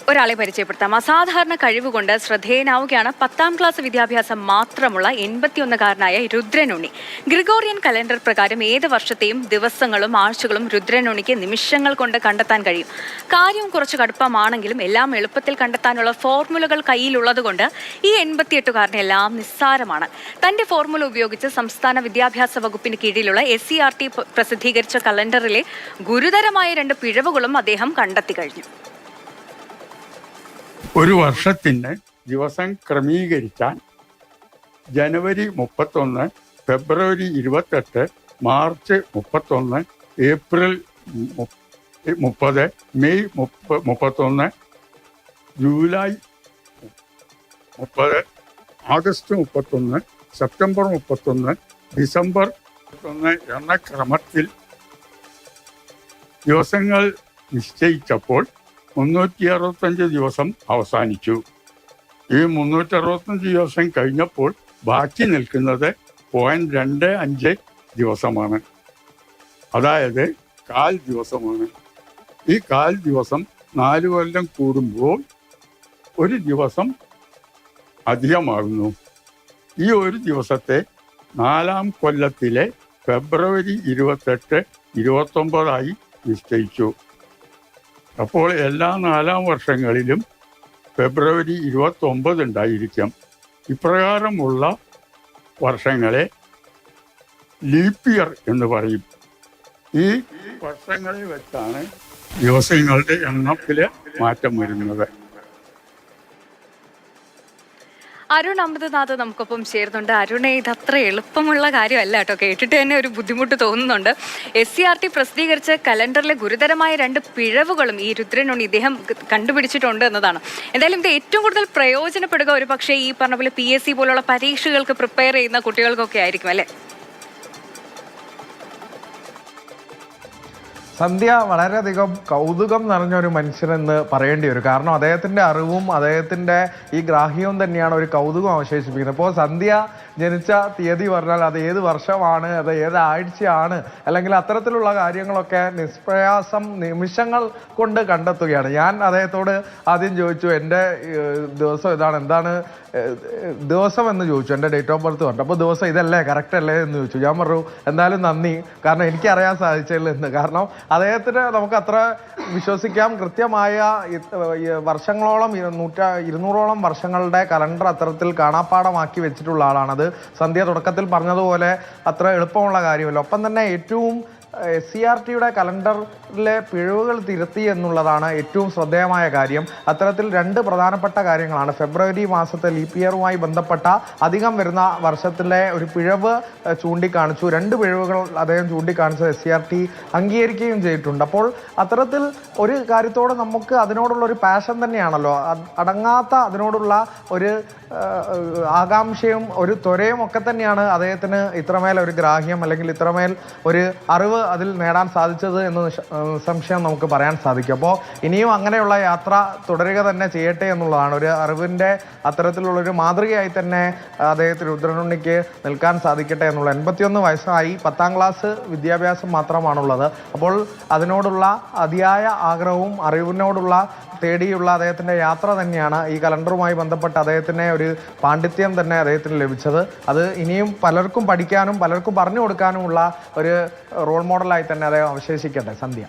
ഒരാളെ പരിചയപ്പെടുത്താം. അസാധാരണ കഴിവുകൊണ്ട് ശ്രദ്ധേയനാവുകയാണ് 10ാം ക്ലാസ് വിദ്യാഭ്യാസം മാത്രമുള്ള 81-കാരനായ രുദ്രനുണ്ണി. ഗ്രിഗോറിയൻ കലണ്ടർ പ്രകാരം ഏത് വർഷത്തെയും ദിവസങ്ങളും ആഴ്ചകളും രുദ്രനുണ്ണിക്ക് നിമിഷങ്ങൾ കൊണ്ട് കണ്ടെത്താൻ കഴിയും. കാര്യം കുറച്ച് കടുപ്പമാണെങ്കിലും എല്ലാം എളുപ്പത്തിൽ കണ്ടെത്താനുള്ള ഫോർമുലകൾ കയ്യിലുള്ളതുകൊണ്ട് ഈ 88-കാരനെ എല്ലാം നിസ്സാരമാണ്. തന്റെ ഫോർമുല ഉപയോഗിച്ച് സംസ്ഥാന വിദ്യാഭ്യാസ വകുപ്പിന് കീഴിലുള്ള SCERT പ്രസിദ്ധീകരിച്ച കലണ്ടറിലെ ഗുരുതരമായ 2 പിഴവുകളും അദ്ദേഹം കണ്ടെത്തി കഴിഞ്ഞു. ഒരു വർഷത്തിന് ദിവസം ക്രമീകരിക്കാൻ ജനുവരി 31, ഫെബ്രുവരി 28, March 31, April 30, May 31, July 30, August 31, September 31, December 31 എന്ന ക്രമത്തിൽ ദിവസങ്ങൾ നിശ്ചയിച്ചപ്പോൾ 365 ദിവസം അവസാനിച്ചു. ഈ 365 ദിവസം കഴിഞ്ഞപ്പോൾ ബാക്കി നിൽക്കുന്നത് 0.25 ദിവസമാണ്. അതായത് 1/4 ദിവസമാണ്. ഈ 1/4 ദിവസം 4 കൊല്ലം കൂടുമ്പോൾ ഒരു ദിവസം അധികമാകുന്നു. ഈ ഒരു ദിവസത്തെ 4ാം കൊല്ലത്തിലെ ഫെബ്രുവരി 28, 29 നിശ്ചയിച്ചു. അപ്പോൾ എല്ലാ 4ാം വർഷങ്ങളിലും ഫെബ്രുവരി 29 ഉണ്ടായിരിക്കാം. ഇപ്രകാരമുള്ള വർഷങ്ങളെ ലീപ്പ് ഇയർ എന്ന് പറയും. ഈ വർഷങ്ങളെ വെച്ചാണ് ദിവസങ്ങളുടെ എണ്ണത്തിൽ മാറ്റം വരുന്നത്. അരുൺ അമൃതനാഥ് നമുക്കൊപ്പം ചേർന്നുണ്ട്. അരുണെ, ഇതത്ര എളുപ്പമുള്ള കാര്യമല്ല കേട്ടോ. കേട്ടിട്ട് തന്നെ ഒരു ബുദ്ധിമുട്ട് തോന്നുന്നുണ്ട്. SCERT പ്രസിദ്ധീകരിച്ച കലണ്ടറിലെ ഗുരുതരമായ 2 പിഴവുകളും ഈ രുദ്രനുണ്ണി ഇദ്ദേഹം കണ്ടുപിടിച്ചിട്ടുണ്ട് എന്നതാണ്. എന്തായാലും ഇത് ഏറ്റവും കൂടുതൽ പ്രയോജനപ്പെടുക ഒരു പക്ഷേ ഈ പറഞ്ഞ പോലെ PSC പോലുള്ള പരീക്ഷകൾക്ക് പ്രിപ്പയർ ചെയ്യുന്ന കുട്ടികൾക്കൊക്കെ ആയിരിക്കും അല്ലേ? സന്ധ്യ വളരെയധികം കൗതുകം നിറഞ്ഞൊരു മനുഷ്യനെന്ന് പറയേണ്ടി വരും. കാരണം അദ്ദേഹത്തിൻ്റെ അറിവും അദ്ദേഹത്തിൻ്റെ ഈ ഗ്രാഹ്യവും തന്നെയാണ് ഒരു കൗതുകം അവശേഷിപ്പിക്കുന്നത്. ഇപ്പോൾ സന്ധ്യ ജനിച്ച തീയതി പറഞ്ഞാൽ അത് ഏത് വർഷമാണ്, അത് ഏത് ആഴ്ചയാണ്, അല്ലെങ്കിൽ അത്തരത്തിലുള്ള കാര്യങ്ങളൊക്കെ നിഷ്പ്രയാസം നിമിഷങ്ങൾ കൊണ്ട് കണ്ടെത്തുകയാണ്. ഞാൻ അദ്ദേഹത്തോട് ആദ്യം ചോദിച്ചു, എൻ്റെ ദിവസം ഇതാണ്, എന്താണ് ദിവസം എന്ന് ചോദിച്ചു. എൻ്റെ ഡേറ്റ് ഓഫ് ബർത്ത് പറഞ്ഞു. അപ്പോൾ ദിവസം ഇതല്ലേ, കറക്റ്റ് അല്ലേ എന്ന് ചോദിച്ചു. ഞാൻ പറഞ്ഞു എന്തായാലും നന്ദി, കാരണം എനിക്കറിയാൻ സാധിച്ചില്ല എന്ന്. കാരണം അദ്ദേഹത്തിന് നമുക്ക് അത്ര വിശ്വസിക്കാം. കൃത്യമായ വർഷങ്ങളോളം 200ഓളം വർഷങ്ങളുടെ കലണ്ടർ അത്തരത്തിൽ കാണാപ്പാടമാക്കി വെച്ചിട്ടുള്ള ആളാണത്. സന്ധ്യ തുടക്കത്തിൽ പറഞ്ഞതുപോലെ അത്ര എളുപ്പമുള്ള കാര്യമല്ല. ഒപ്പം തന്നെ ഏറ്റവും SCERTയുടെ കലണ്ടറിലെ പിഴവുകൾ തിരുത്തി എന്നുള്ളതാണ് ഏറ്റവും ശ്രദ്ധേയമായ കാര്യം. അത്തരത്തിൽ 2 പ്രധാനപ്പെട്ട കാര്യങ്ങളാണ്. ഫെബ്രുവരി മാസത്തെ ലീപ്പ് ഇയറുമായി ബന്ധപ്പെട്ട അധികം വരുന്ന വർഷത്തിലെ ഒരു പിഴവ് ചൂണ്ടിക്കാണിച്ചു. 2 പിഴവുകൾ അദ്ദേഹം ചൂണ്ടിക്കാണിച്ചത് SCERT അംഗീകരിക്കുകയും ചെയ്തിട്ടുണ്ട്. അപ്പോൾ അത്തരത്തിൽ ഒരു കാര്യത്തോട് നമുക്ക് അതിനോടുള്ള ഒരു പാഷൻ തന്നെയാണല്ലോ, അടങ്ങാത്ത അതിനോടുള്ള ഒരു ആകാംക്ഷയും ഒരു ത്വരയും ഒക്കെ തന്നെയാണ് അദ്ദേഹത്തിന് ഇത്രമേൽ ഒരു ഗ്രാഹ്യം അല്ലെങ്കിൽ ഇത്രമേൽ ഒരു അറിവ് അതിൽ നേടാൻ സാധിച്ചത് എന്ന് സംശയം നമുക്ക് പറയാൻ സാധിക്കും. അപ്പോൾ ഇനിയും അങ്ങനെയുള്ള യാത്ര തുടരുക തന്നെ ചെയ്യട്ടെ എന്നുള്ളതാണ്. ഒരു അറിവിൻ്റെ അത്തരത്തിലുള്ളൊരു മാതൃകയായി തന്നെ അദ്ദേഹത്തിന് രുദ്രനുണ്ണിക്ക് നിൽക്കാൻ സാധിക്കട്ടെ എന്നുള്ള. 81 വയസ്സായി, 10ാം ക്ലാസ് വിദ്യാഭ്യാസം മാത്രമാണുള്ളത്. അപ്പോൾ അതിനോടുള്ള അതിയായ ആഗ്രഹവും അറിവിനോടുള്ള തേടിയുള്ള അദ്ദേഹത്തിൻ്റെ യാത്ര തന്നെയാണ് ഈ കലണ്ടറുമായി ബന്ധപ്പെട്ട് അദ്ദേഹത്തിന് ഒരു പാണ്ഡിത്യം തന്നെ അദ്ദേഹത്തിന് ലഭിച്ചത്. അത് ഇനിയും പലർക്കും പഠിക്കാനും പലർക്കും പറഞ്ഞു കൊടുക്കാനുമുള്ള ഒരു റോൾ മോഡലായി തന്നെ അദ്ദേഹം അവശേഷിക്കട്ടെ. സന്ധ്യ.